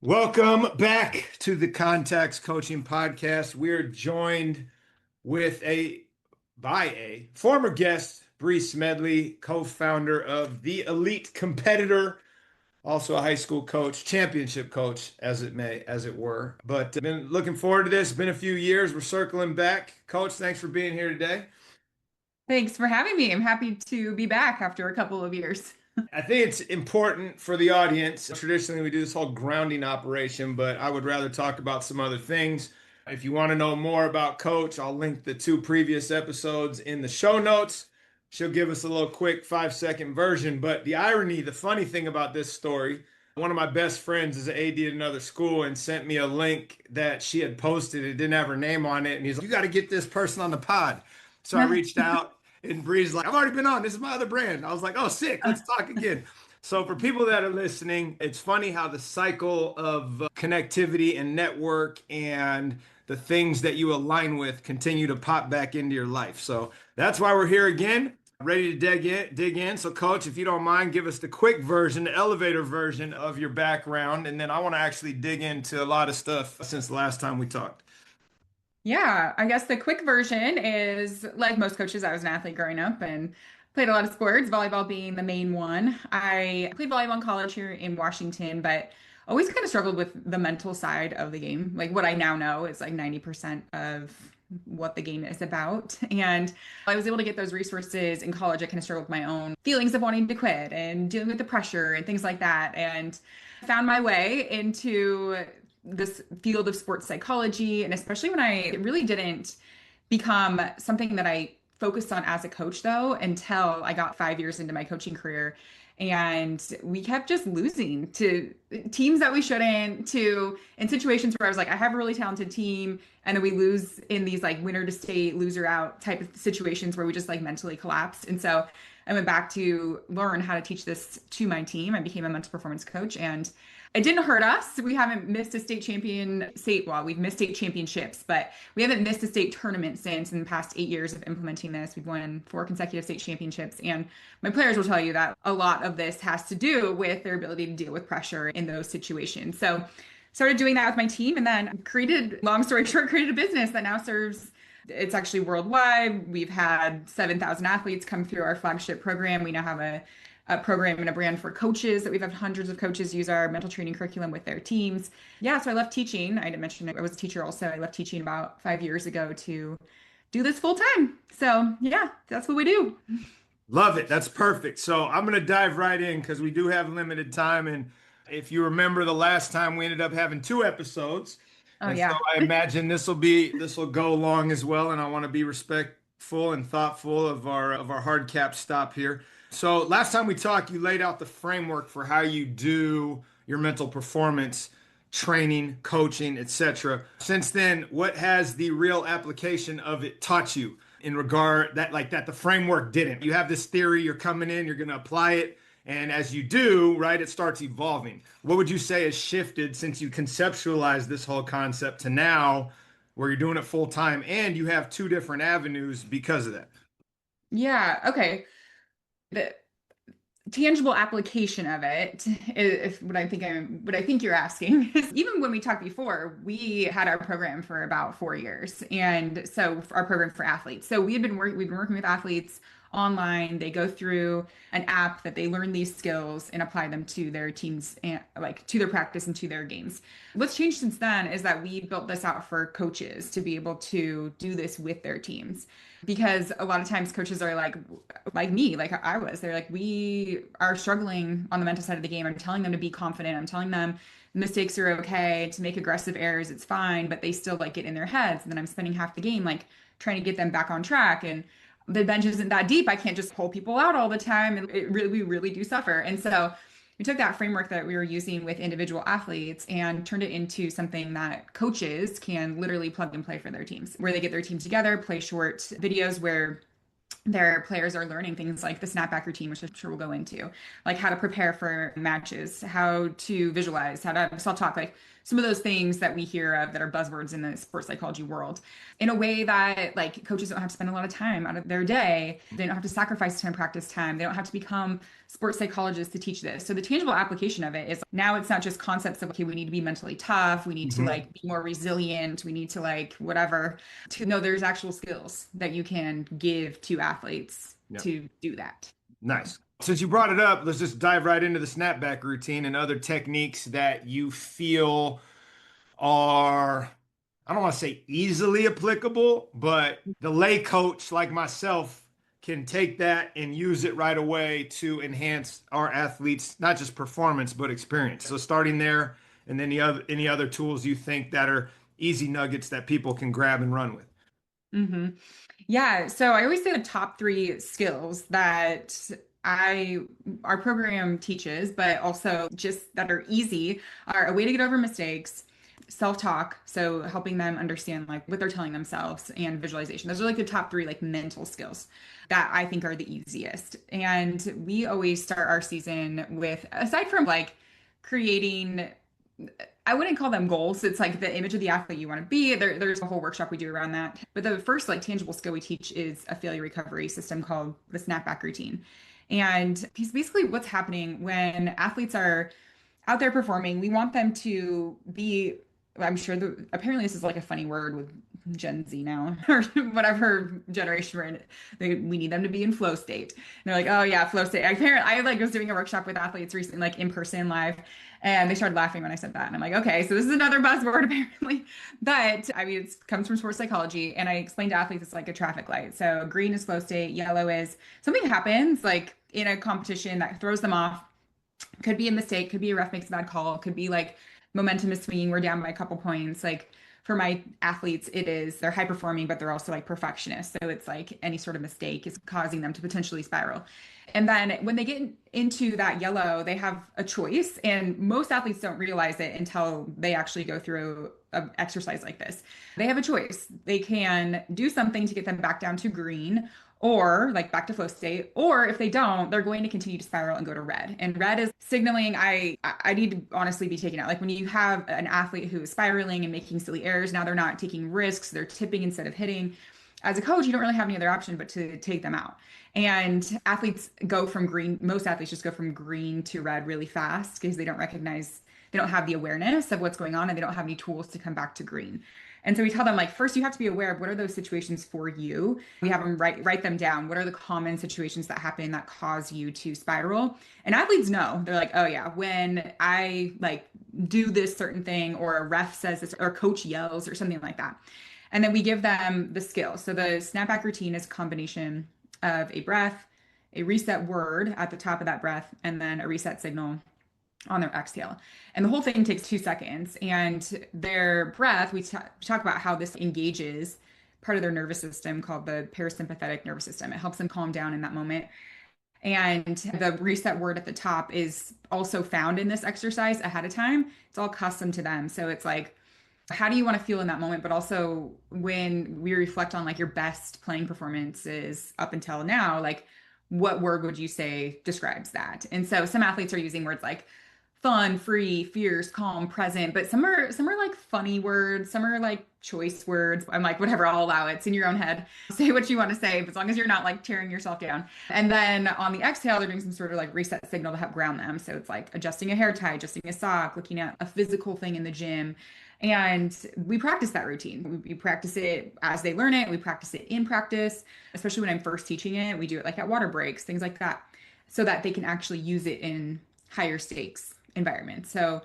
Welcome back to the Contacts Coaching Podcast. We're joined with a former guest, Bre Smedley, co-founder of The Elite Competitor, also a high school coach, championship coach, as it were. But been looking forward to this. Been a few years. We're circling back. Coach, thanks for being here today. Thanks for having me. I'm happy to be back after a couple of years. I think it's important for the audience. Traditionally, we do this whole grounding operation, but I would rather talk about some other things. If you want to know more about Coach, I'll link the two previous episodes in the show notes. She'll give us a little quick 5-second version. But the irony, the funny thing about this story, one of my best friends is an AD at another school and sent me a link that she had posted. It didn't have her name on it. And he's like, "You got to get this person on the pod." So I reached out. And Bree's like, "I've already been on. This is my other brand." I was like, "Oh, sick. Let's talk again." So for people that are listening, it's funny how the cycle of connectivity and network and the things that you align with continue to pop back into your life. So that's why we're here again, ready to dig in. So Coach, if you don't mind, give us the quick version, the elevator version of your background. And then I want to actually dig into a lot of stuff since the last time we talked. Yeah, I guess the quick version is like most coaches, I was an athlete growing up and played a lot of sports, volleyball being the main one. I played volleyball in college here in Washington, but always kind of struggled with the mental side of the game. Like what I now know is like 90% of what the game is about. And I was able to get those resources in college. I kind of struggled with my own feelings of wanting to quit and dealing with the pressure and things like that. And found my way into this field of sports psychology. And especially when it really didn't become something that I focused on as a coach, though, until I got 5 years into my coaching career. And we kept just losing to teams that we shouldn't, to in situations where I was like, I have a really talented team. And then we lose in these like winner to state, loser out type of situations where we just like mentally collapsed. And so I went back to learn how to teach this to my team. I became a mental performance coach, and it didn't hurt us. We haven't missed a well, we've missed state championships, but we haven't missed a state tournament since in the past 8 years of implementing this. We've won 4 consecutive state championships. And my players will tell you that a lot of this has to do with their ability to deal with pressure in those situations. So started doing that with my team, and then long story short, created a business that now serves. It's actually worldwide. We've had 7,000 athletes come through our flagship program. We now have a program and a brand for coaches that we've had hundreds of coaches use our mental training curriculum with their teams. Yeah, so I left teaching. I didn't mention I was a teacher also. I left teaching about 5 years ago to do this full time. So yeah, that's what we do. Love it. That's perfect. So I'm going to dive right in because we do have limited time. And if you remember the last time we ended up having two episodes. Oh And so yeah. I imagine this will go long as well. And I want to be respectful and thoughtful of our hard cap stop here. So last time we talked, you laid out the framework for how you do your mental performance training, coaching, etc. Since then, what has the real application of it taught you in regard that the framework didn't? You have this theory, you're coming in, you're going to apply it, and as you do, right, it starts evolving. What would you say has shifted since you conceptualized this whole concept to now where you're doing it full time and you have two different avenues because of that? Yeah. Okay. The tangible application of it is what I think you're asking. Even when we talked before, we had our program for about 4 years, and so our program for athletes. So we've been working with athletes online. They go through an app that they learn these skills and apply them to their teams and like to their practice and to their games. What's changed since then is that we built this out for coaches to be able to do this with their teams, because a lot of times coaches are like me, like I was, they're like, we are struggling on the mental side of the game. I'm telling them to be confident. I'm telling them mistakes are okay, to make aggressive errors, it's fine, but they still like get in their heads. And then I'm spending half the game like trying to get them back on track. And the bench isn't that deep. I can't just pull people out all the time. And we really do suffer. And so we took that framework that we were using with individual athletes and turned it into something that coaches can literally plug and play for their teams, where they get their teams together, play short videos where their players are learning things like the snapback routine, which I'm sure we'll go into, like how to prepare for matches, how to visualize, how to self-talk, like some of those things that we hear of that are buzzwords in the sports psychology world in a way that like coaches don't have to spend a lot of time out of their day. They don't have to sacrifice time, practice time. They don't have to become sports psychologists to teach this. So the tangible application of it is now it's not just concepts of, okay, we need to be mentally tough. We need to Mhm. like be more resilient. We need to like whatever to know there's actual skills that you can give to athletes Yeah. to do that. Nice. Since you brought it up, let's just dive right into the snapback routine and other techniques that you feel are, I don't want to say easily applicable, but the lay coach like myself can take that and use it right away to enhance our athletes, not just performance, but experience. So starting there, and then any other tools you think that are easy nuggets that people can grab and run with. hmm Yeah, so I always say the top three skills that I our program teaches, but also just that are easy are a way to get over mistakes, self-talk, so helping them understand like what they're telling themselves, and visualization. Those are like the top three like mental skills that I think are the easiest. And we always start our season with, aside from like creating, I wouldn't call them goals. It's like the image of the athlete you want to be. There's a whole workshop we do around that. But the first like tangible skill we teach is a failure recovery system called the snapback routine. And basically what's happening when athletes are out there performing, we want them to be, I'm sure apparently this is like a funny word with Gen Z now or whatever generation we're in. We need them to be in flow state. And they're like, oh yeah, flow state. I like was doing a workshop with athletes recently, like in person live, and they started laughing when I said that. And I'm like, okay, so this is another buzzword apparently. But I mean, it comes from sports psychology. And I explained to athletes it's like a traffic light. So green is flow state, yellow is something happens like in a competition that throws them off. Could be a mistake, could be a ref makes a bad call, could be like momentum is swinging, we're down by a couple points. Like for my athletes, it is they're high performing, but they're also like perfectionists. So it's like any sort of mistake is causing them to potentially spiral. And then when they get into that yellow, they have a choice. And most athletes don't realize it until they actually go through an exercise like this. They have a choice. They can do something to get them back down to green, or like back to flow state, or if they don't, they're going to continue to spiral and go to red. And red is signaling I need to honestly be taken out. Like when you have an athlete who is spiraling and making silly errors, now they're not taking risks, they're tipping instead of hitting. As a coach, you don't really have any other option but to take them out. And athletes go from green, most athletes just go from green to red really fast because they don't recognize, they don't have the awareness of what's going on, and they don't have any tools to come back to green. And so we tell them like first you have to be aware of what are those situations for you. We have them write them down. What are the common situations that happen that cause you to spiral? And athletes know. They're like, "Oh yeah, when I like do this certain thing or a ref says this or a coach yells or something like that." And then we give them the skill. So the snapback routine is a combination of a breath, a reset word at the top of that breath, and then a reset signal on their exhale. And the whole thing takes 2 seconds. And their breath, we talk about how this engages part of their nervous system called the parasympathetic nervous system. It helps them calm down in that moment. And the reset word at the top is also found in this exercise ahead of time. It's all custom to them. So it's like, how do you want to feel in that moment? But also when we reflect on like your best playing performances up until now, like what word would you say describes that? And so some athletes are using words like fun, free, fierce, calm, present, but some are like funny words, some are like choice words. I'm like, whatever, I'll allow it. It's in your own head. Say what you want to say, but as long as you're not like tearing yourself down. And then on the exhale, they're doing some sort of like reset signal to help ground them. So it's like adjusting a hair tie, adjusting a sock, looking at a physical thing in the gym. And we practice that routine. We practice it as they learn it. We practice it in practice, especially when I'm first teaching it. We do it like at water breaks, things like that, so that they can actually use it in higher stakes environment. So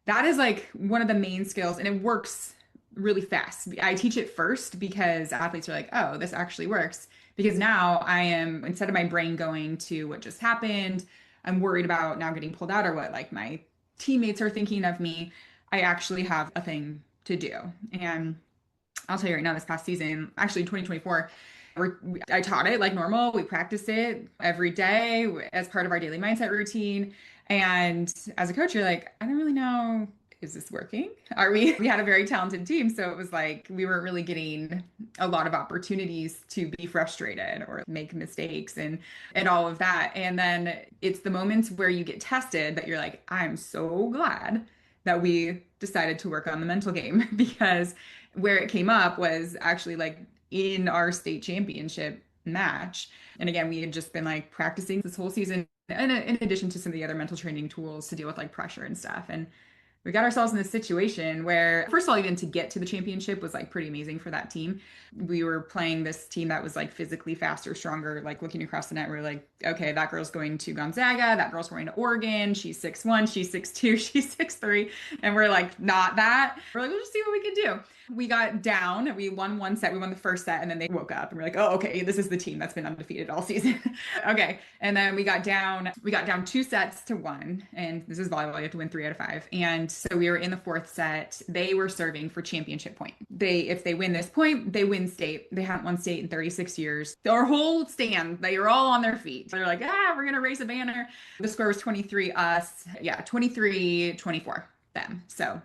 that is like one of the main skills, and it works really fast. I teach it first because athletes are like, oh, this actually works. Because now I am, instead of my brain going to what just happened, I'm worried about now getting pulled out or what like my teammates are thinking of me. I actually have a thing to do. And I'll tell you right now, this past season, actually 2024, I taught it like normal. We practiced it every day as part of our daily mindset routine. And as a coach, you're like, I don't really know, is this working? Are we had a very talented team. So it was like we weren't really getting a lot of opportunities to be frustrated or make mistakes and all of that. And then it's the moments where you get tested that you're like, I'm so glad that we decided to work on the mental game because where it came up was actually like in our state championship match. And again, we had just been like practicing this whole season in addition to some of the other mental training tools to deal with like pressure and stuff. And we got ourselves in this situation where, first of all, even to get to the championship was like pretty amazing for that team. We were playing this team that was like physically faster, stronger, like looking across the net. We're like, okay, that girl's going to Gonzaga, that girl's going to Oregon. She's 6'1, she's 6'2, she's 6'3. And we're like, not that. We're like, we'll just see what we can do. We got down. We won one set. We won the first set, and then they woke up, and we're like, "Oh, okay, this is the team that's been undefeated all season." Okay, and then we got down. We got down 2-1, and this is volleyball. You have to win 3 out of 5. And so we were in the fourth set. They were serving for championship point. If they win this point, they win state. They haven't won state in 36 years. Our whole stand, they were all on their feet. They're like, we're gonna raise a banner. The score was 23 us. Yeah, 23-24 them. So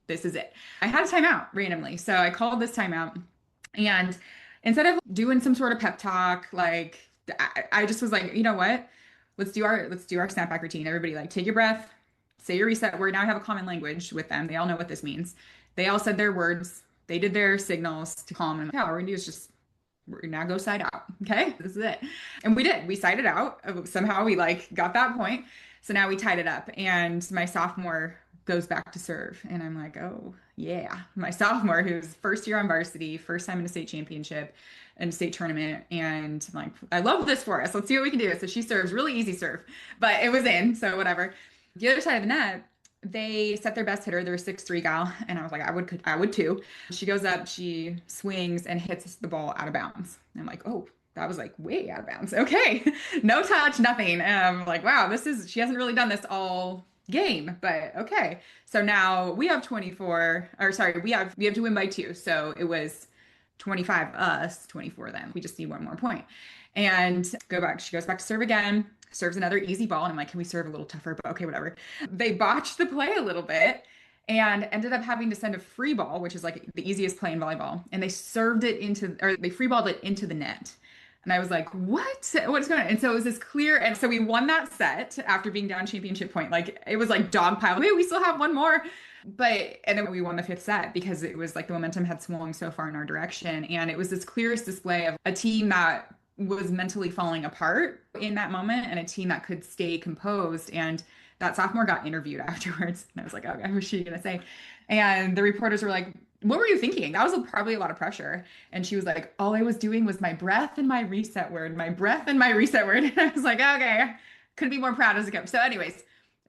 this is it. I had a timeout randomly. So I called this timeout, and instead of doing some sort of pep talk, like I just was like, you know what? Let's do our snapback routine. Everybody like take your breath, say your reset word. Now I have a common language with them. They all know what this means. They all said their words. They did their signals to calm. And yeah, all we're gonna do is just we're now go side out. Okay, this is it. And we did. We sided out. Somehow we like got that point. So now we tied it up. And my sophomore goes back to serve. And I'm like, oh, yeah. My sophomore, who's first year on varsity, first time in a state championship and state tournament. And I'm like, I love this for us. Let's see what we can do. So she serves really easy serve, but it was in. So whatever. The other side of the net, they set their best hitter. They're a 6'3" gal. And I was like, I would too. She goes up, she swings and hits the ball out of bounds. And I'm like, oh, that was like way out of bounds. Okay. No touch, nothing. And I'm like, wow, she hasn't really done this all game, but okay. So now we have 24, or sorry, we have to win by 2. So it was 25 us, 24 them. We just need one more point. And she goes back to serve again, serves another easy ball. And I'm like, can we serve a little tougher? But okay, whatever. They botched the play a little bit and ended up having to send a free ball, which is like the easiest play in volleyball. And they they free balled it into the net. And I was like, what's going on? And so it was this clear. And so we won that set after being down championship point. Like it was like dogpile. Wait, we still have one more. And then we won the 5th set because it was like the momentum had swung so far in our direction. And it was this clearest display of a team that was mentally falling apart in that moment and a team that could stay composed. And that sophomore got interviewed afterwards. And I was like, okay, what's she going to say? And the reporters were like, what were you thinking? That was probably a lot of pressure. And she was like, all I was doing was my breath and my reset word, my breath and my reset word. And I was like, okay, couldn't be more proud as a coach. So anyways,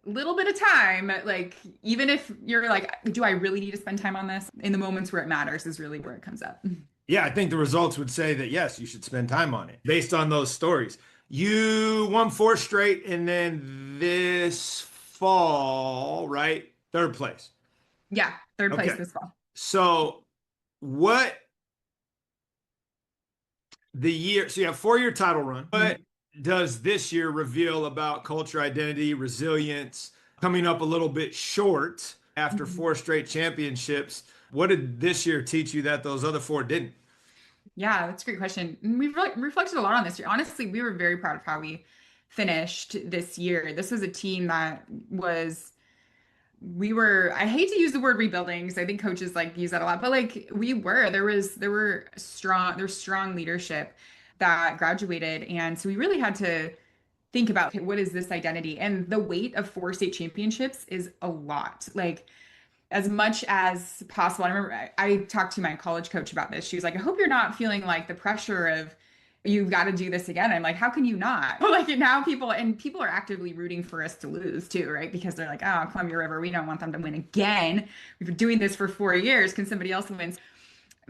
little bit of time, like even if you're like, do I really need to spend time on this? In the moments where it matters is really where it comes up. Yeah, I think the results would say that, yes, you should spend time on it based on those stories. You won 4 straight, and then this fall, right? 3rd place. Yeah, 3rd place Okay. this fall. So so you have 4-year title run. What does this year reveal about culture, identity, resilience, coming up a little bit short after 4 straight championships? What did this year teach you that those other 4 didn't? Yeah, that's a great question. We've really reflected a lot on this year. Honestly, we were very proud of how we finished this year. This was a team that I hate to use the word rebuilding because I think coaches like use that a lot, but like there's strong leadership that graduated. And so we really had to think about, okay, what is this identity? And the weight of 4 state championships is a lot. Like as much as possible. I remember I talked to my college coach about this. She was like, I hope you're not feeling like the pressure of you've got to do this again. I'm like, how can you not? Like now people are actively rooting for us to lose too, right? Because they're like, oh, Columbia River, we don't want them to win again. We've been doing this for 4 years. Can somebody else win?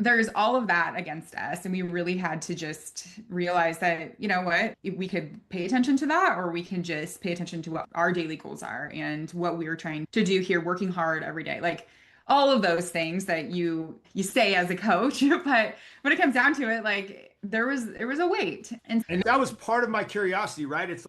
There's all of that against us. And we really had to just realize that, you know what, we could pay attention to that, or we can just pay attention to what our daily goals are and what we were trying to do here, working hard every day. Like all of those things that you say as a coach, but when it comes down to it, like there was a weight. And that was part of my curiosity, right?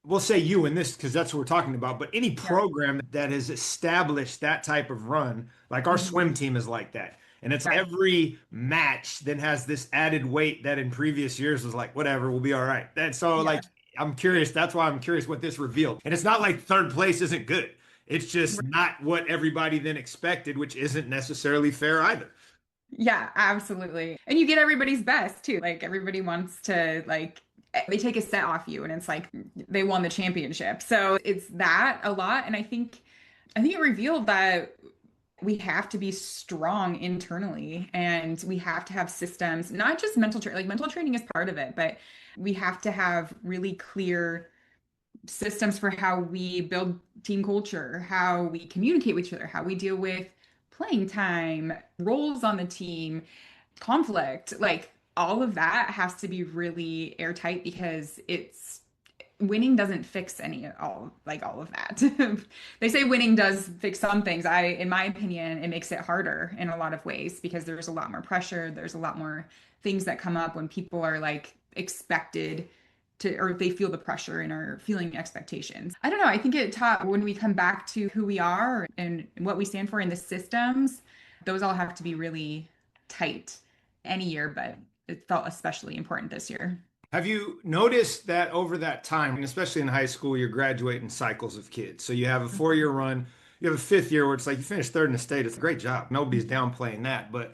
We'll say you in this because that's what we're talking about, but any program that has established that type of run, like our swim team is like that. And it's every match then has this added weight that in previous years was like, whatever, we'll be all right. And so like, I'm curious. That's why I'm curious what this revealed. And it's not like 3rd place isn't good. It's just not what everybody then expected, which isn't necessarily fair either. Yeah, absolutely. And you get everybody's best too. Like everybody wants to like they take a set off you and it's like they won the championship. So it's that a lot. And I think it revealed that we have to be strong internally and we have to have systems, not just mental training. Like mental training is part of it, but we have to have really clear systems for how we build team culture, how we communicate with each other, how we deal with playing time, roles on the team, conflict. Like all of that has to be really airtight because it's winning doesn't fix all of that. They say winning does fix some things. In my opinion, it makes it harder in a lot of ways because there's a lot more pressure, there's a lot more things that come up when people are like expected to, or they feel the pressure and are feeling expectations. I don't know. I think it taught when we come back to who we are and what we stand for in the systems, those all have to be really tight any year, but it felt especially important this year. Have you noticed that over that time, and especially in high school, you're graduating cycles of kids? So you have a 4 year run, you have a 5th year where it's like you finished third in the state. It's a great job. Nobody's downplaying that. But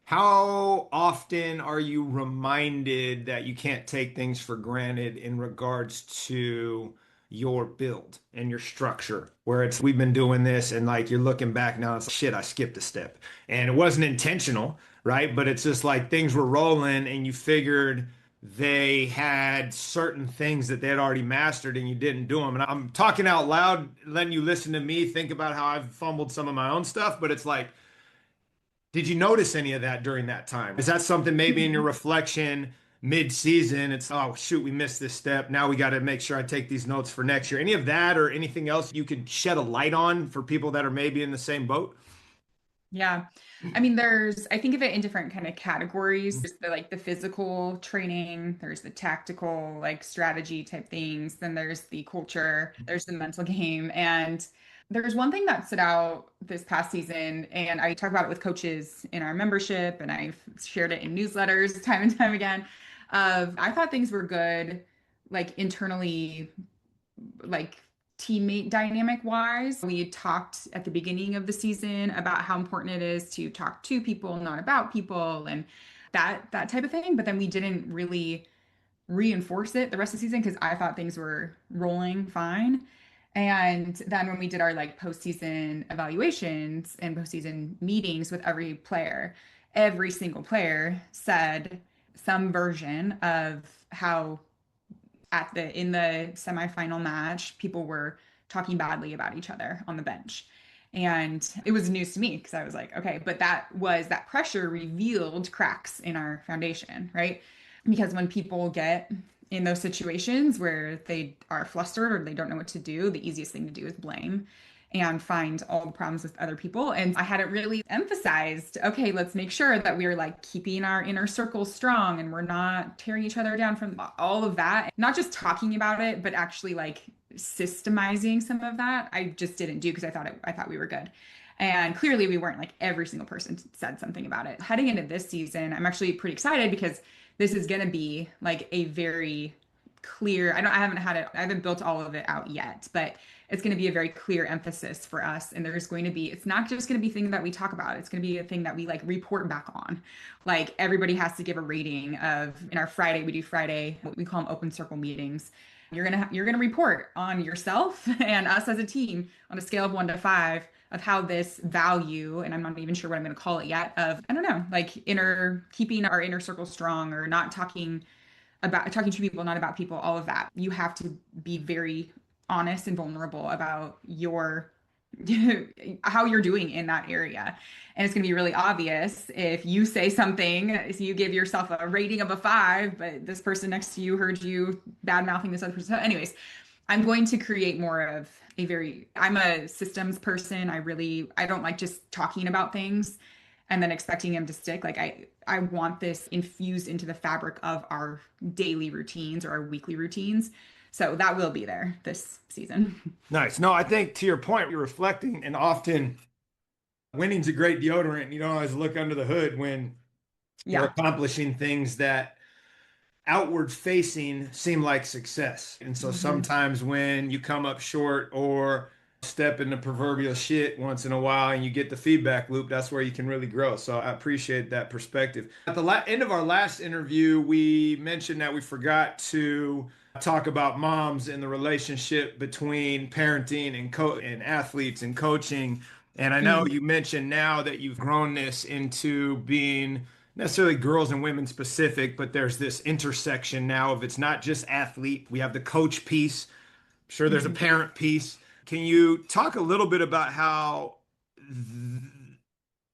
how often are you reminded that you can't take things for granted in regards to your build and your structure? Where it's we've been doing this and like you're looking back now, it's like, shit, I skipped a step. And it wasn't intentional, right? But it's just like things were rolling and you figured they had certain things that they had already mastered and you didn't do them. And I'm talking out loud, letting you listen to me think about how I've fumbled some of my own stuff, but it's like, did you notice any of that during that time? Is that something maybe in your reflection mid-season? It's, oh, shoot, we missed this step. Now we got to make sure I take these notes for next year. Any of that or anything else you could shed a light on for people that are maybe in the same boat? Yeah. I mean, I think of it in different kind of categories. There's the physical training, there's the tactical, like strategy type things, then there's the culture, there's the mental game. And there's one thing that stood out this past season, and I talk about it with coaches in our membership, and I've shared it in newsletters time and time again. I thought things were good, like internally like teammate dynamic wise. We talked at the beginning of the season about how important it is to talk to people, not about people, and that type of thing. But then we didn't really reinforce it the rest of the season because I thought things were rolling fine. And then when we did our like postseason evaluations and postseason meetings with every single player said some version of how in the semifinal match, people were talking badly about each other on the bench. And it was news to me because I was like, okay, but that pressure revealed cracks in our foundation, right? Because when people get in those situations where they are flustered or they don't know what to do, the easiest thing to do is blame and find all the problems with other people. And I had it really emphasized, okay, let's make sure that we're like keeping our inner circle strong and we're not tearing each other down from all of that. Not just talking about it, but actually like systemizing some of that. I just didn't do because I thought we were good. And clearly we weren't. Like every single person said something about it. Heading into this season, I'm actually pretty excited because this is going to be like a very clear, I haven't built all of it out yet, but it's going to be a very clear emphasis for us. And it's not just going to be a thing that we talk about. It's going to be a thing that we like report back on. Like everybody has to give a rating in our Friday, we do Friday, what we call them open circle meetings. You're going to report on yourself and us as a team on a scale of 1 to 5 of how this value, and I'm not even sure what I'm going to call it yet, of, I don't know, like keeping our inner circle strong or not talking to people, not about people, all of that. You have to be very honest and vulnerable about how you're doing in that area. And it's going to be really obvious if you say something, if you give yourself a rating of a 5, but this person next to you heard you bad mouthing this other person. So anyways, I'm going to create more of I'm a systems person. I don't like just talking about things and then expecting them to stick. Like I want this infused into the fabric of our daily routines or our weekly routines. So that will be there this season. Nice. No, I think to your point, you're reflecting, and often winning's a great deodorant. You don't always look under the hood when you're Yeah. accomplishing things that outward facing seem like success. And so Mhm. sometimes when you come up short or step in the proverbial shit once in a while and you get the feedback loop, that's where you can really grow. So I appreciate that perspective. At the end of our last interview, we mentioned that we forgot to talk about moms and the relationship between parenting and and athletes and coaching. And I know Mhm. you mentioned now that you've grown this into being necessarily girls and women specific, but there's this intersection now of it's not just athlete. We have the coach piece. Sure, there's a Mhm. parent piece. Can you talk a little bit about how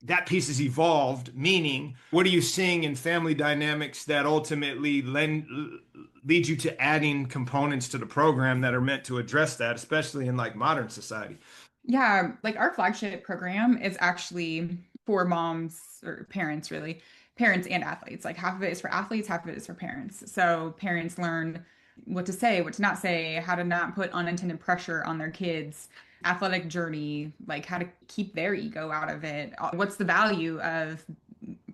that piece has evolved? Meaning, what are you seeing in family dynamics that ultimately lead you to adding components to the program that are meant to address that, especially in like modern society? Yeah, like our flagship program is actually for moms or parents, really, parents and athletes. Like half of it is for athletes, half of it is for parents. So parents learn what to say, what to not say, how to not put unintended pressure on their kids, athletic journey, like how to keep their ego out of it. What's the value of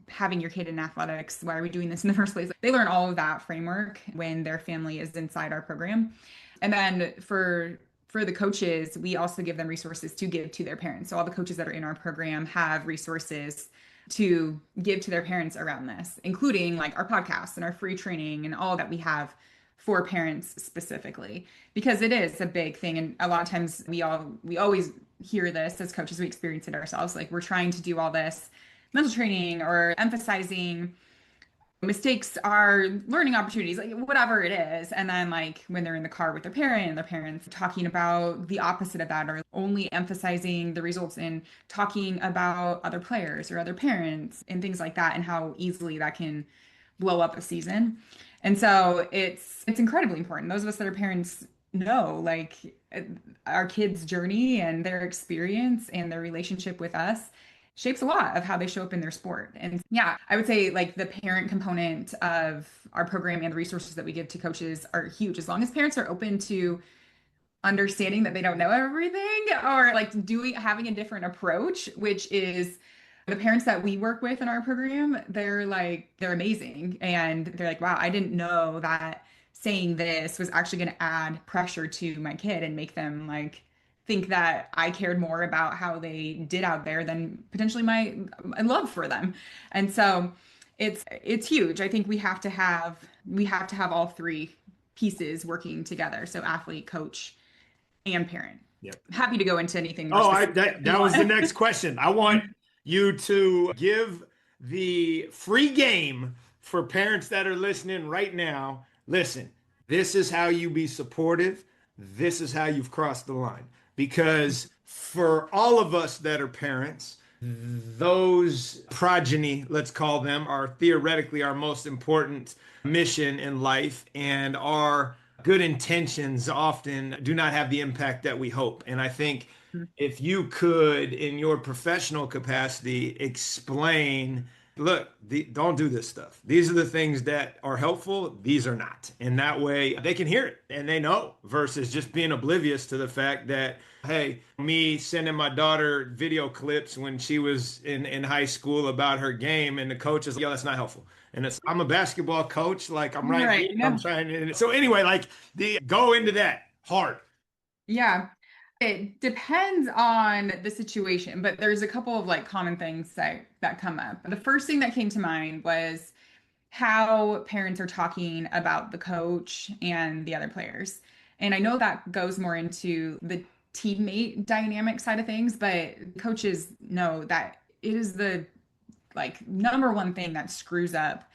having your kid in athletics? Why are we doing this in the first place? They learn all of that framework when their family is inside our program. And then for the coaches, we also give them resources to give to their parents. So all the coaches that are in our program have resources to give to their parents around this, including like our podcasts and our free training and all that we have for parents specifically, because it is a big thing. And a lot of times we always hear this as coaches, we experience it ourselves. Like we're trying to do all this mental training or emphasizing mistakes are learning opportunities, like whatever it is. And then like when they're in the car with their parent and their parents talking about the opposite of that, or only emphasizing the results in talking about other players or other parents and things like that, and how easily that can blow up a season. And so it's incredibly important. Those of us that are parents know like our kids' journey and their experience and their relationship with us shapes a lot of how they show up in their sport. And yeah, I would say like the parent component of our program and the resources that we give to coaches are huge. As long as parents are open to understanding that they don't know everything or like doing having a different approach, which is the parents that we work with in our program, they're amazing. And they're like, wow, I didn't know that saying this was actually going to add pressure to my kid and make them like think that I cared more about how they did out there than potentially my love for them. And so it's huge. I think we have to have all three pieces working together. So athlete, coach, and parent. Yep. Happy to go into anything more Oh, specific if you that was the want. next question. I want you to give the free game for parents that are listening right now. Listen, this is how you be supportive. This is how you've crossed the line. Because for all of us that are parents, those progeny, let's call them, are theoretically our most important mission in life, and our good intentions often do not have the impact that we hope. And I think if you could, in your professional capacity, explain, look, don't do this stuff. These are the things that are helpful. These are not. And that way they can hear it and they know versus just being oblivious to the fact that, hey, me sending my daughter video clips when she was in high school about her game and the coach is like, yo, that's not helpful. And I'm a basketball coach. Like I'm right here. Right. I'm No. trying to. So anyway, like the go into that hard. Yeah. It depends on the situation, but there's a couple of like common things that come up. The first thing that came to mind was how parents are talking about the coach and the other players. And I know that goes more into the teammate dynamic side of things, but coaches know that it is the like number one thing that screws up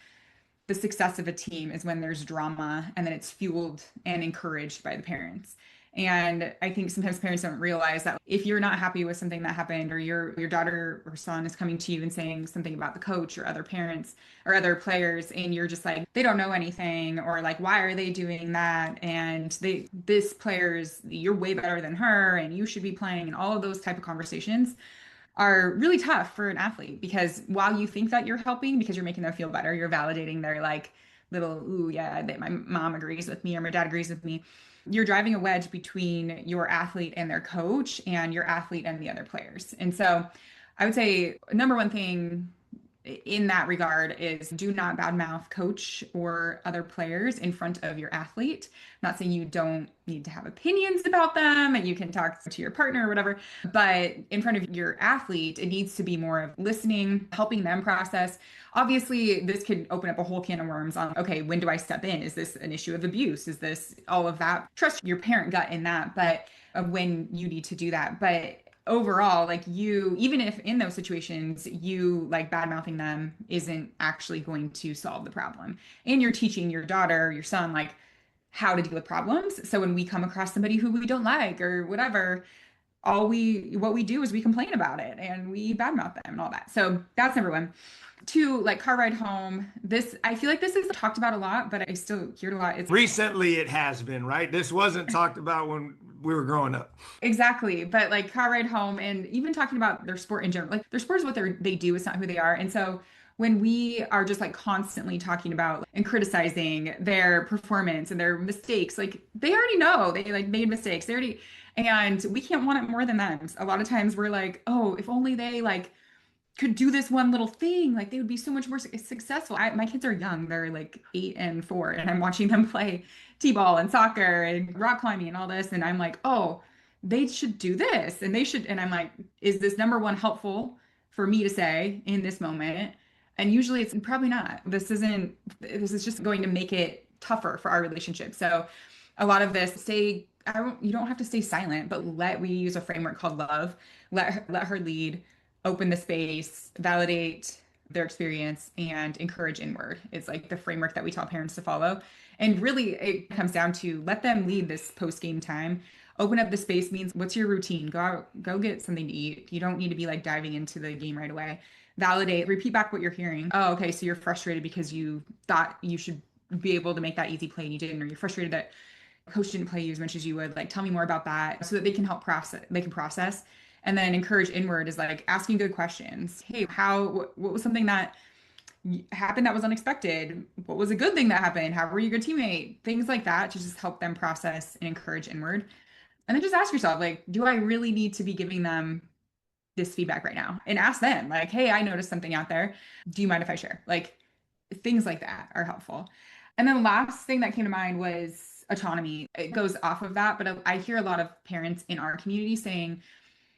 the success of a team is when there's drama and then it's fueled and encouraged by the parents. And I think sometimes parents don't realize that if you're not happy with something that happened, or your daughter or son is coming to you and saying something about the coach or other parents or other players, and you're just like, they don't know anything, or like, why are they doing that? And this player's, you're way better than her, and you should be playing, and all of those type of conversations are really tough for an athlete because while you think that you're helping because you're making them feel better, you're validating their like little, ooh, yeah, that my mom agrees with me or my dad agrees with me. You're driving a wedge between your athlete and their coach and your athlete and the other players. And so I would say number one thing in that regard is do not badmouth coach or other players in front of your athlete. I'm not saying you don't need to have opinions about them and you can talk to your partner or whatever, but in front of your athlete, it needs to be more of listening, helping them process. Obviously, this could open up a whole can of worms on, okay, when do I step in? Is this an issue of abuse? Is this all of that? Trust your parent gut in that, but when you need to do that. But overall, like you, even if in those situations you like bad mouthing them isn't actually going to solve the problem. And you're teaching your daughter, your son, like how to deal with problems. So when we come across somebody who we don't like or whatever, what we do is we complain about it and we badmouth them and all that. So that's number one. Two, like car ride home. This I feel like this is talked about a lot, but I still hear it a lot. It's Recently, it has been, right? This wasn't talked about when we were growing up. exactly, but like car ride home and even talking about their sport in general, like their sport is what they do, it's not who they are. And so when we are just like constantly talking about and criticizing their performance and their mistakes, like they already know they like made mistakes. They already, and we can't want it more than them. A lot of times we're like, oh, if only they like could do this one little thing, like they would be so much more successful. My kids are young; they're like 8 and 4, and I'm watching them play t-ball and soccer and rock climbing and all this, and I'm like, oh, they should do this, and they should. And I'm like, is this number one helpful for me to say in this moment? And usually, it's probably not. This isn't. This is just going to make it tougher for our relationship. So, a lot of this, stay. I don't. You don't have to stay silent, but we use a framework called love. Let her lead, open the space, validate their experience, and encourage inward. It's like the framework that we tell parents to follow. And really, it comes down to let them lead this post game time. Open up the space means what's your routine? Go out, go get something to eat. You don't need to be like diving into the game right away. Validate, repeat back what you're hearing. Oh, okay, so you're frustrated because you thought you should be able to make that easy play and you didn't, or you're frustrated that coach didn't play you as much as you would. Like, tell me more about that so that they can help process, they can process. And then encourage inward is like asking good questions. Hey, what was something that happened that was unexpected? What was a good thing that happened? How were you a good teammate? Things like that to just help them process and encourage inward. And then just ask yourself, like, do I really need to be giving them this feedback right now? And ask them, like, hey, I noticed something out there. Do you mind if I share? Like, things like that are helpful. And then the last thing that came to mind was autonomy. It goes off of that, but I hear a lot of parents in our community saying,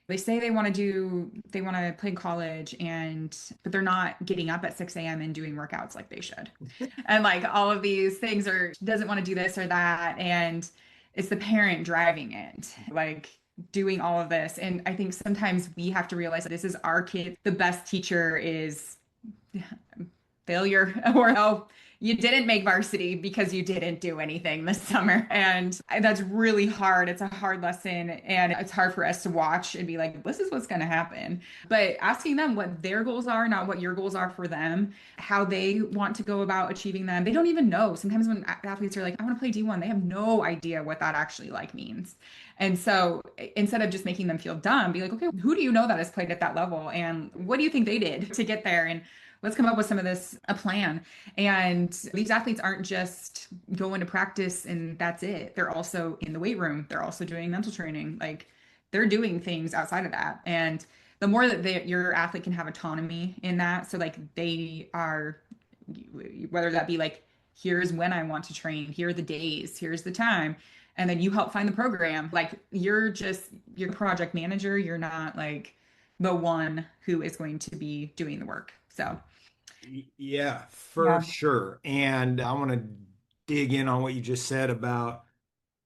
they say they want to play college but they're not getting up at 6 a.m. and doing workouts like they should. And like all of these things doesn't want to do this or that. And it's the parent driving it, like doing all of this. And I think sometimes we have to realize that this is our kid. The best teacher is failure or oh, you didn't make varsity because you didn't do anything this summer. And that's really hard. It's a hard lesson. And it's hard for us to watch and be like, this is what's going to happen. But asking them what their goals are, not what your goals are for them, how they want to go about achieving them. They don't even know. Sometimes when athletes are like, I want to play D1, they have no idea what that actually like means. And so instead of just making them feel dumb, be like, okay, who do you know that has played at that level? And what do you think they did to get there? And let's come up with a plan. And these athletes aren't just going to practice and that's it. They're also in the weight room. They're also doing mental training. Like they're doing things outside of that. And the more that your athlete can have autonomy in that, so like they are, whether that be like, here's when I want to train, here are the days, here's the time. And then you help find the program. Like you're project manager. You're not like the one who is going to be doing the work. So Yeah, for yeah. sure. And I want to dig in on what you just said about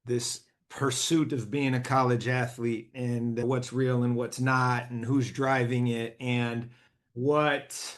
this pursuit of being a college athlete and what's real and what's not, and who's driving it, and what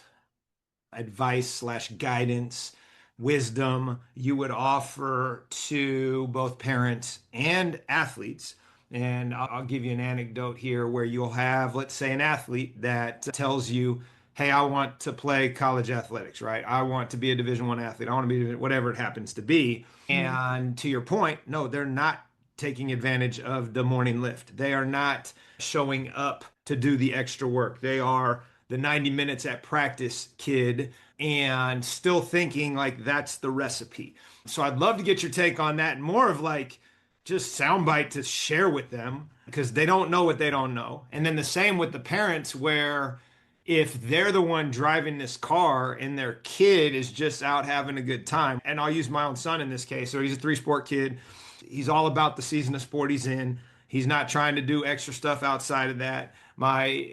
advice slash guidance, wisdom you would offer to both parents and athletes. And I'll give you an anecdote here where you'll have, let's say, an athlete that tells you, hey, I want to play college athletics, right? I want to be a Division I athlete. I want to be whatever it happens to be. Mhm. And to your point, no, they're not taking advantage of the morning lift. They are not showing up to do the extra work. They are the 90 minutes at practice kid and still thinking like that's the recipe. So I'd love to get your take on that and more of like just soundbite to share with them because they don't know what they don't know. And then the same with the parents where if they're the one driving this car and their kid is just out having a good time, and I'll use my own son in this case. So he's a three-sport kid. He's all about the season of sport he's in. He's not trying to do extra stuff outside of that.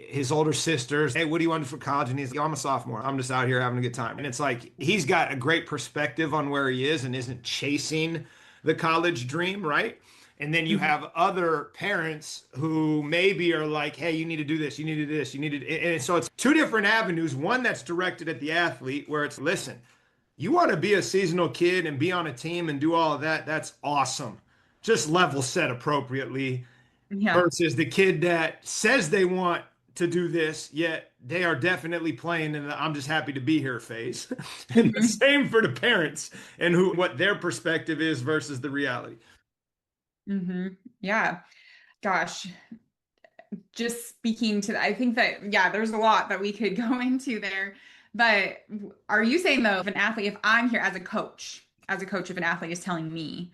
His older sisters, hey, what do you want to do for college? And he's like, I'm a sophomore. I'm just out here having a good time. And it's like he's got a great perspective on where he is and isn't chasing the college dream, right? And then you Mhm. have other parents who maybe are like, hey, you need to do this, you need to do this, you need to. And so it's two different avenues. One that's directed at the athlete, where it's, listen, you want to be a seasonal kid and be on a team and do all of that. That's awesome. Just level set appropriately Yeah. versus the kid that says they want to do this, yet they are definitely playing in the I'm just happy to be here phase. And the Mhm. same for the parents and what their perspective is versus the reality. Yeah. Gosh, just speaking to that, I think that, yeah, there's a lot that we could go into there. But are you saying though, if an athlete, if I'm here as a coach, if an athlete is telling me,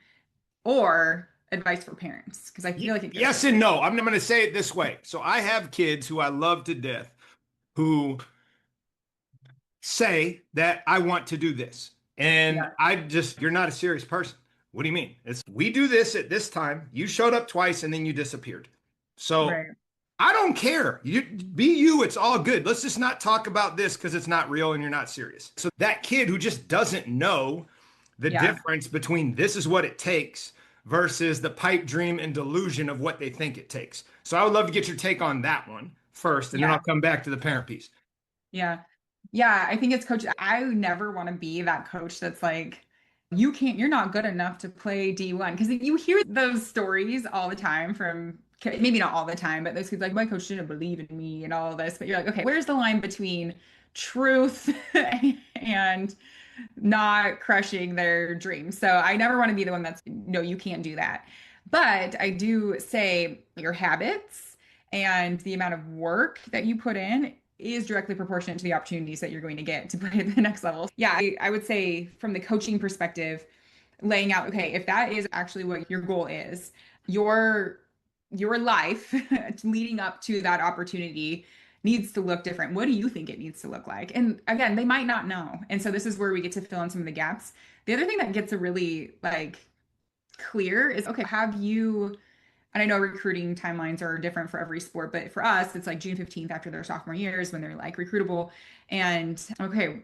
or advice for parents, because I feel like it goes Yes both and ways. no. I'm going to say it this way. So I have kids who I love to death who say that I want to do this. And Yeah. you're not a serious person. What do you mean? We do this at this time. You showed up twice and then you disappeared. So Right. I don't care. You be you. It's all good. Let's just not talk about this because it's not real and you're not serious. So that kid who just doesn't know the Yeah. difference between this is what it takes versus the pipe dream and delusion of what they think it takes. So I would love to get your take on that one first, and then I'll Yeah. come back to the parent piece. Yeah. Yeah. I think it's coach. I never want to be that coach that's like, you're not good enough to play D1. Because you hear those stories all the time from, maybe not all the time, but those kids like, my coach didn't believe in me and all of this. But you're like, okay, where's the line between truth and not crushing their dreams? So I never want to be the one that's, no, you can't do that. But I do say your habits and the amount of work that you put in is directly proportionate to the opportunities that you're going to get to play at the next level. Yeah, I would say from the coaching perspective, laying out, okay, if that is actually what your goal is, your your life leading up to that opportunity needs to look different. What do you think it needs to look like? And again, they might not know. And so this is where we get to fill in some of the gaps. The other thing that gets a really like clear is, okay, have you, and I know recruiting timelines are different for every sport, but for us, it's like June 15th after their sophomore years when they're like recruitable. And okay,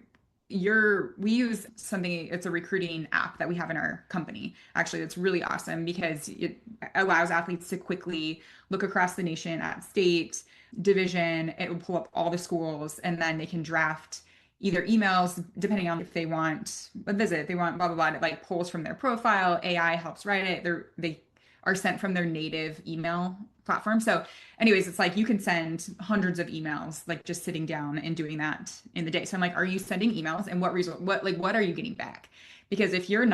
we use something, it's a recruiting app that we have in our company. Actually, it's really awesome because it allows athletes to quickly look across the nation at state, division. It will pull up all the schools and then they can draft either emails, depending on if they want a visit, they want blah blah blah. It like pulls from their profile. AI helps write it. They are sent from their native email platform. So, anyways, it's like you can send hundreds of emails, like just sitting down and doing that in the day. So I'm like, are you sending emails, and what result? What are you getting back? Because if you're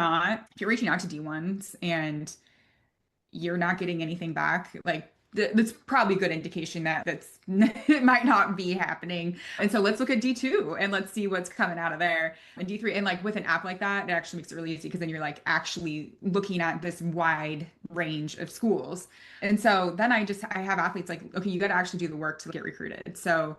reaching out to D1s and you're not getting anything back, like that's probably a good indication that it might not be happening. And so let's look at D2 and let's see what's coming out of there. And D3, and like with an app like that, it actually makes it really easy because then you're like actually looking at this wide range of schools. And so then I have athletes like, okay, you got to actually do the work to get recruited. So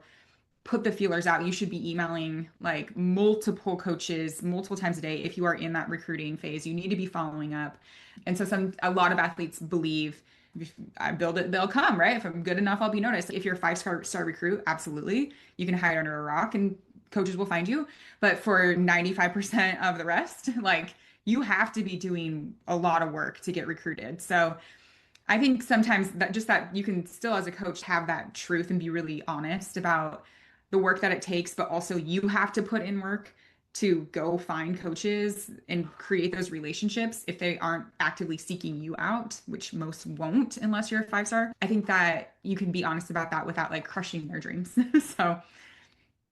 put the feelers out. You should be emailing like multiple coaches multiple times a day. If you are in that recruiting phase, you need to be following up. And so a lot of athletes believe if I build it, they'll come, right? If I'm good enough, I'll be noticed. If you're a five-star recruit, absolutely. You can hide under a rock and coaches will find you. But for 95% of the rest, like you have to be doing a lot of work to get recruited. So I think sometimes that you can still as a coach have that truth and be really honest about the work that it takes, but also you have to put in work to go find coaches and create those relationships if they aren't actively seeking you out, which most won't unless you're a five-star. I think that you can be honest about that without like crushing their dreams. So,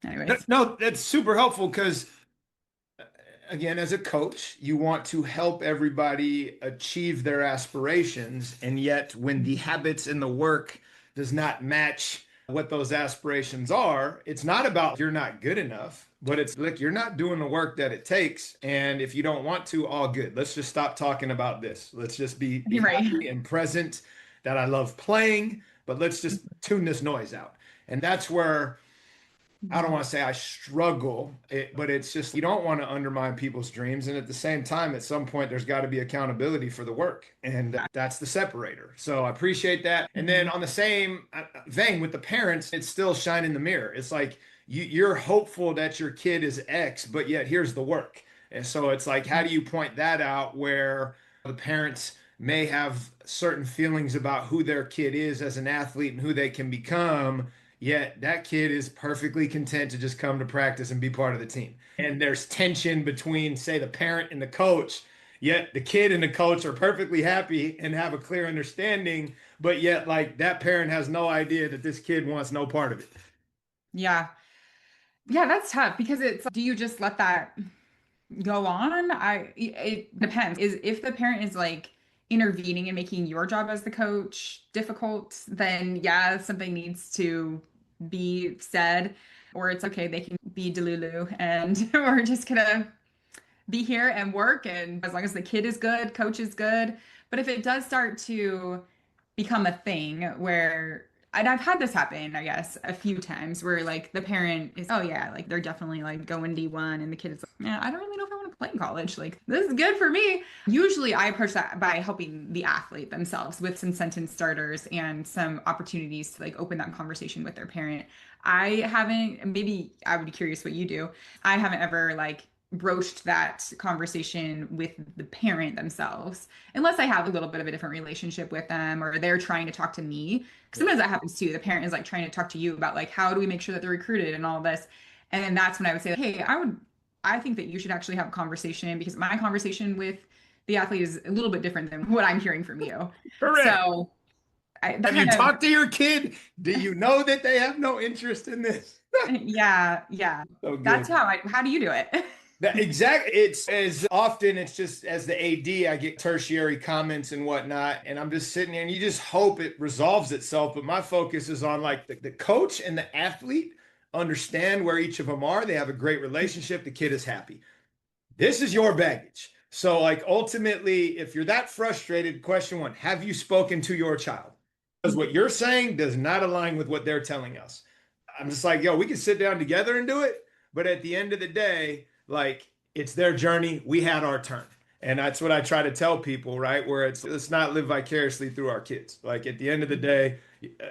anyways. No, that's super helpful because, again, as a coach, you want to help everybody achieve their aspirations. And yet, when the habits and the work does not match what those aspirations are, it's not about you're not good enough, but it's like you're not doing the work that it takes. And if you don't want to, all good. Let's just stop talking about this. Let's just be You're right. happy and present that I love playing, but let's just tune this noise out. And that's where I don't Mhm. want to say I struggle, but it's just you don't want to undermine people's dreams. And at the same time, at some point, there's got to be accountability for the work. And that's the separator. So I appreciate that. And then Mhm. on the same vein with the parents, it's still shining the mirror. It's like you're hopeful that your kid is X, but yet here's the work. And so it's like, how do you point that out where the parents may have certain feelings about who their kid is as an athlete and who they can become? Yet that kid is perfectly content to just come to practice and be part of the team. And there's tension between, say, the parent and the coach. Yet the kid and the coach are perfectly happy and have a clear understanding, but yet, like, that parent has no idea that this kid wants no part of it. Yeah. Yeah, that's tough because it's, do you just let that go on? It depends. Is if the parent is like intervening and making your job as the coach difficult, then yeah, something needs to be said, or it's okay, they can be delulu and we're just gonna be here and work, and as long as the kid is good, coach is good. But if it does start to become a thing where, and I've had this happen, I guess, a few times where like the parent is, oh yeah, like they're definitely like going D1 and the kid is like, yeah, I don't really know if I want to play in college. Like this is good for me. Usually I approach that by helping the athlete themselves with some sentence starters and some opportunities to like open that conversation with their parent. I haven't, maybe I would be curious what you do. I haven't ever like broached that conversation with the parent themselves unless I have a little bit of a different relationship with them or they're trying to talk to me. 'Cause Yeah. sometimes that happens too. The parent is like trying to talk to you about like how do we make sure that they're recruited and all this. And then that's when I would say, hey, I think that you should actually have a conversation because my conversation with the athlete is a little bit different than what I'm hearing from you. Correct. So that Have you kind of, talked to your kid? Do you know that they have no interest in this? yeah, yeah. So That's good. how do you do it? That exactly. It's as often, it's just as the AD, I get tertiary comments and whatnot, and I'm just sitting there and you just hope it resolves itself. But my focus is on like the coach and the athlete understand where each of them are. They have a great relationship. The kid is happy. This is your baggage. So, like, ultimately, if you're that frustrated, question one, have you spoken to your child? Because what you're saying does not align with what they're telling us. I'm just like, yo, we can sit down together and do it. But at the end of the day, like, it's their journey. We had our turn. And that's what I try to tell people, right? Where it's, let's not live vicariously through our kids. Like, at the end of the day,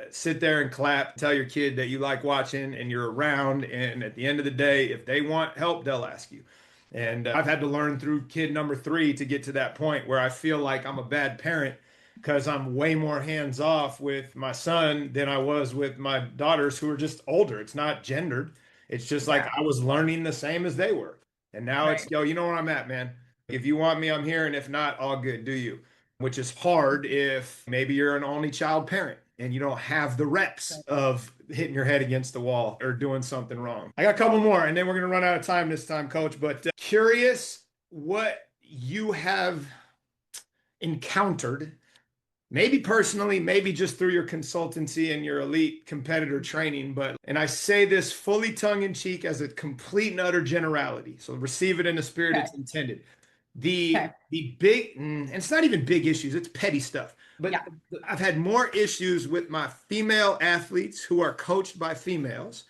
sit there and clap, tell your kid that you like watching and you're around. And at the end of the day, if they want help, they'll ask you. And I've had to learn through kid number three to get to that point where I feel like I'm a bad parent because I'm way more hands off with my son than I was with my daughters who are just older. It's not gendered. It's just like Yeah, I was learning the same as they were. And now it's, right. yo, you know where I'm at, man. If you want me, I'm here. And if not, all good. Do you? Which is hard if maybe you're an only child parent and you don't have the reps of hitting your head against the wall or doing something wrong. I got a couple more and then we're going to run out of time this time, coach. But curious what you have encountered, maybe personally, maybe just through your consultancy and your elite competitor training. But, and I say this fully tongue in cheek as a complete and utter generality. So receive it in the spirit Okay. it's intended. The Okay. the big, and it's not even big issues, it's petty stuff. But Yeah. I've had more issues with my female athletes who are coached by females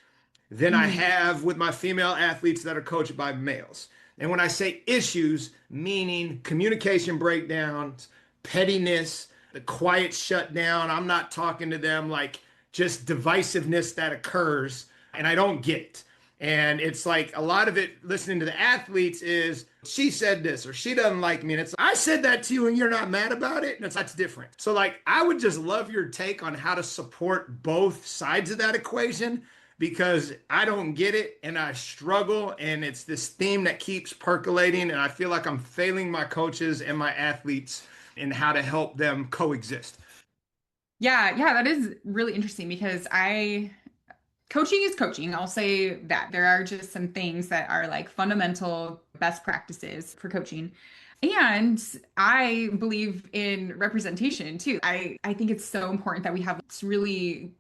than I Mhm. have with my female athletes that are coached by males. And when I say issues, meaning communication breakdowns, pettiness, the quiet shutdown, I'm not talking to them like just divisiveness that occurs, and I don't get it. And it's like a lot of it listening to the athletes is she said this or she doesn't like me. And it's I said that to you and you're not mad about it. And it's that's different. So like I would just love your take on how to support both sides of that equation because I don't get it and I struggle and it's this theme that keeps percolating and I feel like I'm failing my coaches and my athletes in how to help them coexist. Yeah, yeah, that is really interesting because coaching is coaching. I'll say that there are just some things that are like fundamental best practices for coaching. And I believe in representation too. I think it's so important that we have really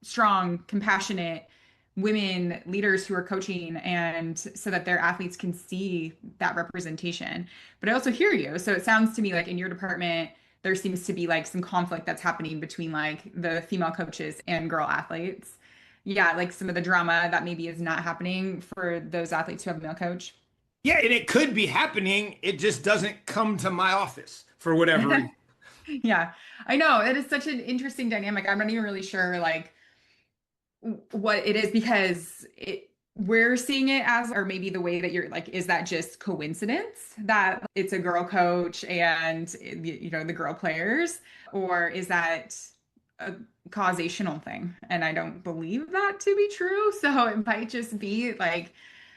strong, compassionate women leaders who are coaching and so that their athletes can see that representation. But I also hear you. So it sounds to me like in your department, there seems to be like some conflict that's happening between like the female coaches and girl athletes. Yeah, like some of the drama that maybe is not happening for those athletes who have a male coach. Yeah, and it could be happening. It just doesn't come to my office for whatever reason. Yeah, I know. It is such an interesting dynamic. I'm not even really sure like what it is because we're seeing it as, or maybe the way that you're like, is that just coincidence that it's a girl coach and the girl players, or is that a causational thing? And I don't believe that to be true. So it might just be like,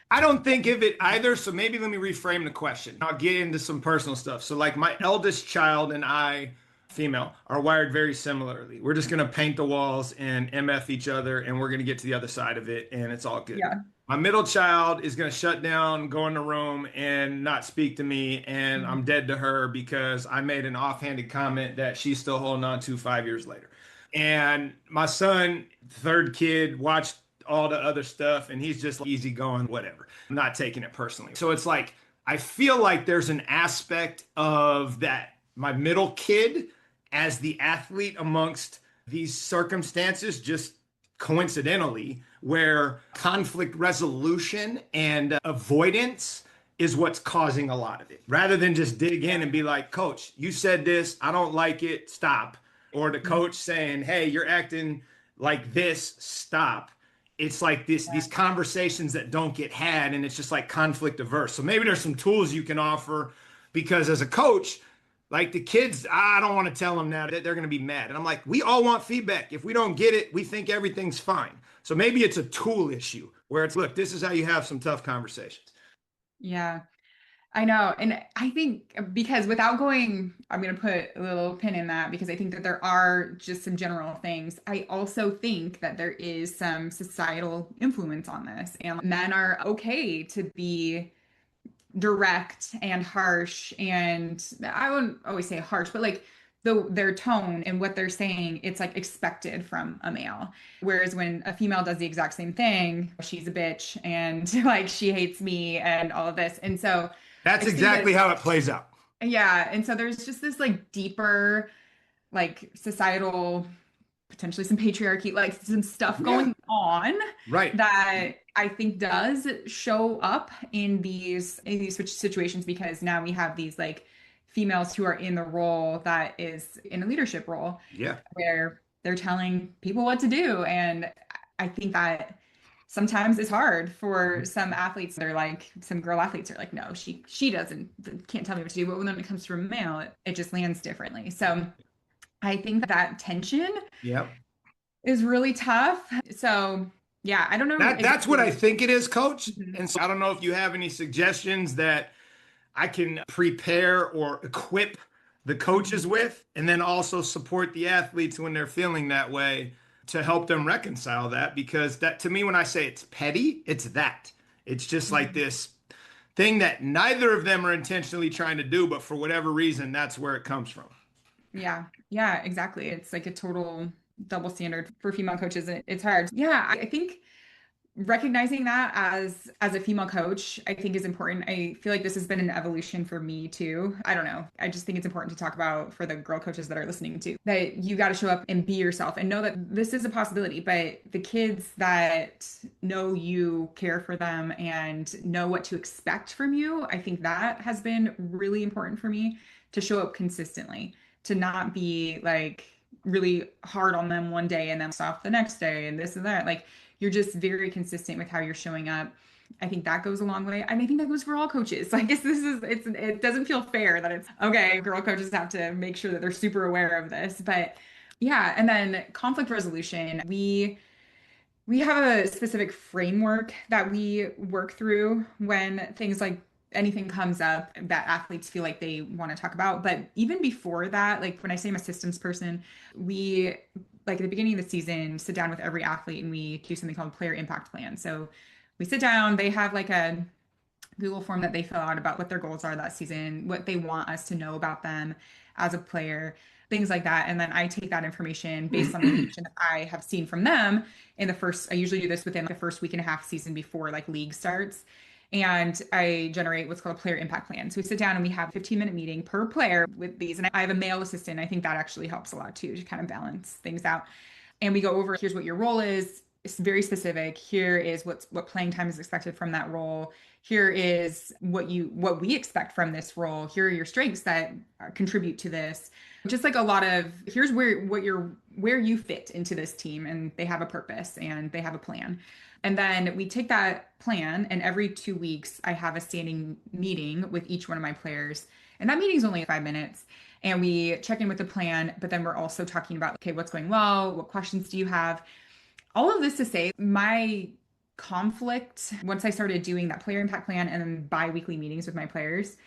I don't think of it either. So maybe let me reframe the question. I'll get into some personal stuff. So, like, my eldest child and I, female, are wired very similarly. We're just going to paint the walls and MF each other, and we're going to get to the other side of it, and it's all good. yeah. My middle child is going to shut down, go in the room, and not speak to me. And I'm dead to her because I made an offhanded comment that she's still holding on to 5 years later. And my son, third kid, watched all the other stuff and he's just easy going, whatever. I'm not taking it personally. So it's like, I feel like there's an aspect of that, my middle kid as the athlete amongst these circumstances, just coincidentally, where conflict resolution and avoidance is what's causing a lot of it. Rather than just dig in and be like, coach, you said this, I don't like it, stop. Or the coach saying, hey, you're acting like this, stop. It's like these conversations that don't get had, and it's just like conflict averse. So maybe there's some tools you can offer because as a coach, like the kids, I don't want to tell them now that they're going to be mad. And I'm like, we all want feedback. If we don't get it, we think everything's fine. So maybe it's a tool issue where it's, look, this is how you have some tough conversations. Yeah. I know. And I think because without going, I'm going to put a little pin in that because I think that there are just some general things. I also think that there is some societal influence on this, and men are okay to be direct and harsh. And I wouldn't always say harsh, but like their tone and what they're saying, it's like expected from a male. Whereas when a female does the exact same thing, she's a bitch and like she hates me and all of this. And so I That's just think that, exactly how it plays out. yeah. And so there's just this like deeper, like societal, potentially some patriarchy, like some stuff Yeah, going on right. that I think does show up in these situations because now we have these like females who are in the role that is in a leadership role Yeah. where they're telling people what to do. And I think that sometimes it's hard for some athletes. They're like, some girl athletes are like, no, she doesn't can't tell me what to do. But when it comes from a male, it just lands differently. So I think that tension Yep. is really tough. So yeah, I don't know That's what I exactly. think it is, coach. Mhm. And so I don't know if you have any suggestions that I can prepare or equip the coaches Mhm. with, and then also support the athletes when they're feeling that way to help them reconcile that. Because that, to me, when I say it's petty, it's that. It's just like Mhm. this thing that neither of them are intentionally trying to do, but for whatever reason, that's where it comes from. Yeah, yeah, exactly. It's like a total double standard for female coaches. It's hard. Yeah, I think recognizing that as a female coach, I think is important. I feel like this has been an evolution for me too. I don't know. I just think it's important to talk about for the girl coaches that are listening to that you got to show up and be yourself and know that this is a possibility. But the kids that know you care for them and know what to expect from you, I think that has been really important for me to show up consistently, to not be like really hard on them one day and then soft the next day and this and that. Like you're just very consistent with how you're showing up. I think that goes a long way. And I think that goes for all coaches. I guess it doesn't feel fair that it's okay, girl coaches have to make sure that they're super aware of this. But yeah, and then conflict resolution. We have a specific framework that we work through when things like anything comes up that athletes feel like they want to talk about. But even before that, like when I say I'm a systems person, we like at the beginning of the season sit down with every athlete and we do something called player impact plan. So we sit down, they have like a Google form that they fill out about what their goals are that season, what they want us to know about them as a player, things like that. And then I take that information based on the information that I have seen from them in the first, I usually do this within the first week and a half season before like league starts. And I generate what's called a player impact plan. So we sit down and we have a 15-minute meeting per player with these. And I have a male assistant. I think that actually helps a lot too, to kind of balance things out. And we go over here's what your role is. it's very specific. Here is what playing time is expected from that role. Here is what we expect from this role. Here are your strengths that contribute to this. Just like a lot of here's where you fit into this team, and they have a purpose and they have a plan. And then we take that plan, and every 2 weeks, I have a standing meeting with each one of my players. And that meeting is only 5 minutes. And we check in with the plan, but then we're also talking about, okay, what's going well? What questions do you have? All of this to say, my conflict, once I started doing that player impact plan and then bi-weekly meetings with my players,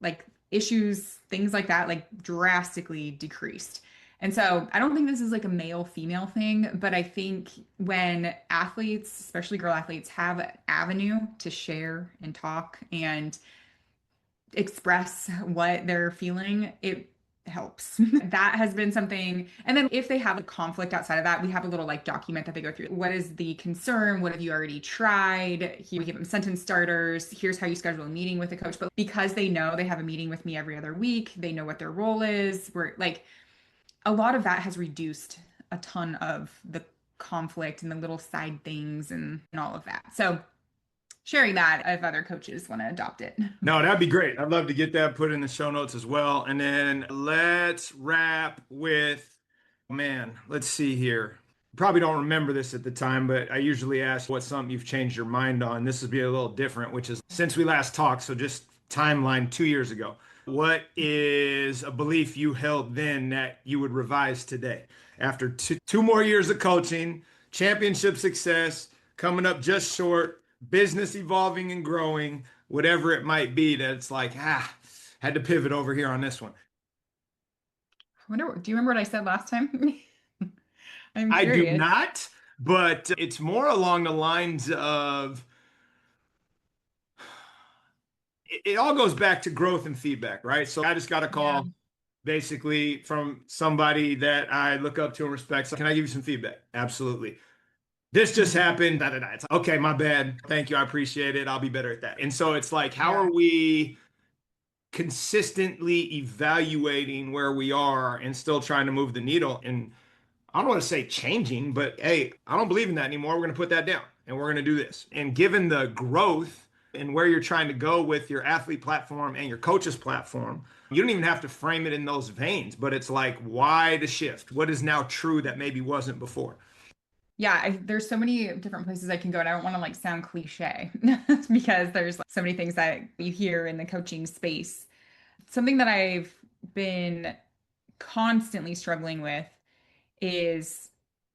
like issues, things like that, like drastically decreased. And so I don't think this is like a male female thing, but I think when athletes, especially girl athletes, have an avenue to share and talk and express what they're feeling, it helps. That has been something. And then if they have a conflict outside of that, we have a little like document that they go through. What is the concern? What have you already tried? Here we give them sentence starters. Here's how you schedule a meeting with the coach. But because they know they have a meeting with me every other week, they know what their role is. We're like a lot of that has reduced a ton of the conflict and the little side things and all of that. So sharing that if other coaches want to adopt it. No, that'd be great. I'd love to get that put in the show notes as well. And then let's wrap with, man, let's see here. Probably don't remember this at the time, but I usually ask what's something you've changed your mind on. This would be a little different, which is since we last talked, so just timeline 2 years ago. What is a belief you held then that you would revise today? After two more years of coaching, championship success, coming up just short, business evolving and growing, whatever it might be, that it's like, had to pivot over here on this one. Do you remember what I said last time? I'm I do curious. not, but it's more along the lines of it all goes back to growth and feedback, right? So I just got a Yeah. call basically from somebody that I look up to and respect. So can I give you some feedback? Absolutely. This just Mhm. happened. Da, da, da. It's like, okay, my bad. Thank you. I appreciate it. I'll be better at that. And so it's like, how Yeah. are we consistently evaluating where we are and still trying to move the needle? And I don't want to say changing, but hey, I don't believe in that anymore. We're going to put that down and we're going to do this. And given the growth and where you're trying to go with your athlete platform and your coaches platform, you don't even have to frame it in those veins, but it's like, why the shift? What is now true that maybe wasn't before? Yeah, there's so many different places I can go, and I don't want to like sound cliche because there's like, so many things that you hear in the coaching space. Something that I've been constantly struggling with is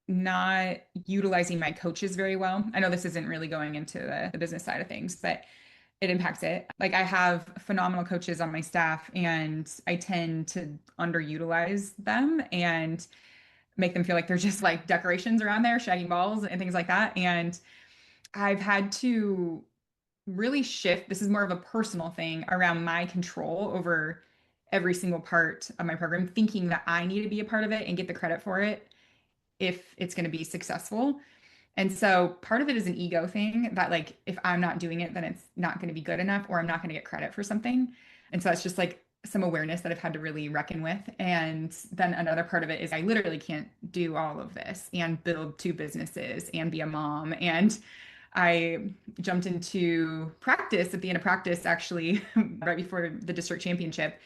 not utilizing my coaches very well. I know this isn't really going into the business side of things, but it impacts it. Like I have phenomenal coaches on my staff, and I tend to underutilize them and make them feel like they're just like decorations around there, shagging balls and things like that. And I've had to really shift. This is more of a personal thing around my control over every single part of my program, thinking that I need to be a part of it and get the credit for it if it's going to be successful. And so part of it is an ego thing that like if I'm not doing it, then it's not going to be good enough or I'm not going to get credit for something. And so it's just like some awareness that I've had to really reckon with. And then another part of it is I literally can't do all of this and build two businesses and be a mom. And I jumped into practice at the end of practice, actually, right before the district championship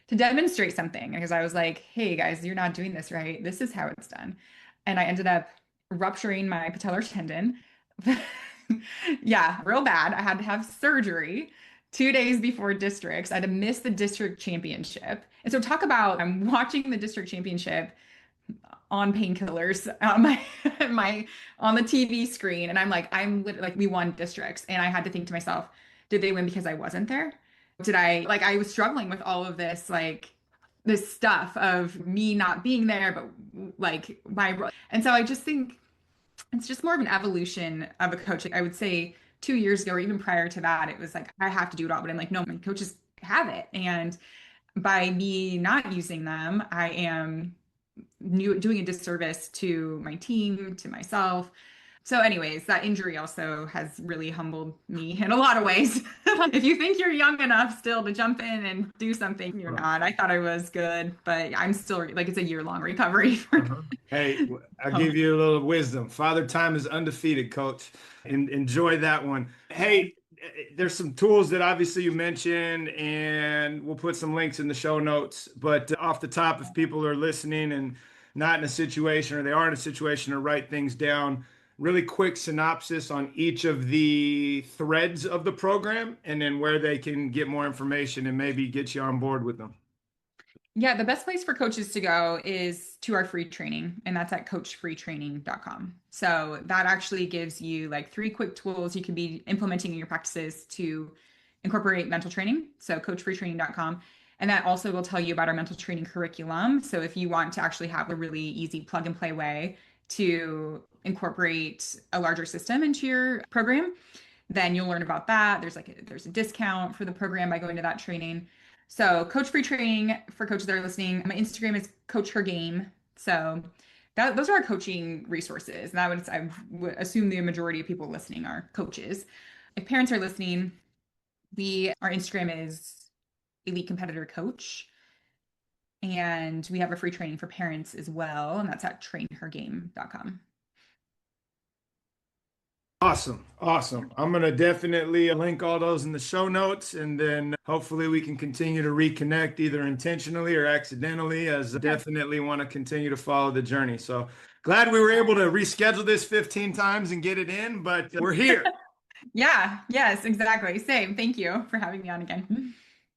to demonstrate something because I was like, hey guys, you're not doing this right. This is how it's done. And I ended up rupturing my patellar tendon. Yeah, real bad. I had to have surgery 2 days before districts. I had to miss the district championship. And so talk about I'm watching the district championship on painkillers on my on the TV screen and I'm like I'm literally like we won districts and I had to think to myself, did they win because I wasn't there? Did I like I was struggling with all of this like this stuff of me not being there but like my and so I just think it's just more of an evolution of a coach. Like, I would say 2 years ago or even prior to that it was like I have to do it all but I'm like no, my coaches have it and by me not using them I am doing a disservice to my team, to myself. So, anyways, that injury also has really humbled me in a lot of ways. If you think you're young enough still to jump in and do something, you're not. I thought I was good, but I'm still like it's a year-long recovery for Hey, I'll give you a little wisdom. Father Time is undefeated, coach. Enjoy that one. Hey, there's some tools that obviously you mentioned, and we'll put some links in the show notes. But off the top, if people are listening and not in a situation or they are in a situation to write things down, really quick synopsis on each of the threads of the program and then where they can get more information and maybe get you on board with them. Yeah, the best place for coaches to go is to our free training, and that's at coachfreetraining.com. So that actually gives you like three quick tools you can be implementing in your practices to incorporate mental training. So coachfreetraining.com. And that also will tell you about our mental training curriculum. So if you want to actually have a really easy plug and play way to incorporate a larger system into your program, then you'll learn about that. There's a discount for the program by going to that training. So coach free training for coaches that are listening. My Instagram is coach her game. So those are our coaching resources. And I would assume the majority of people listening are coaches. If parents are listening, our Instagram is Elite Competitor Coach. And we have a free training for parents as well. And that's at trainhergame.com. Awesome. Awesome. I'm going to definitely link all those in the show notes, and then hopefully we can continue to reconnect either intentionally or accidentally, as I definitely want to continue to follow the journey. So glad we were able to reschedule this 15 times and get it in, but we're here. Yeah, yes, exactly. Same. Thank you for having me on again.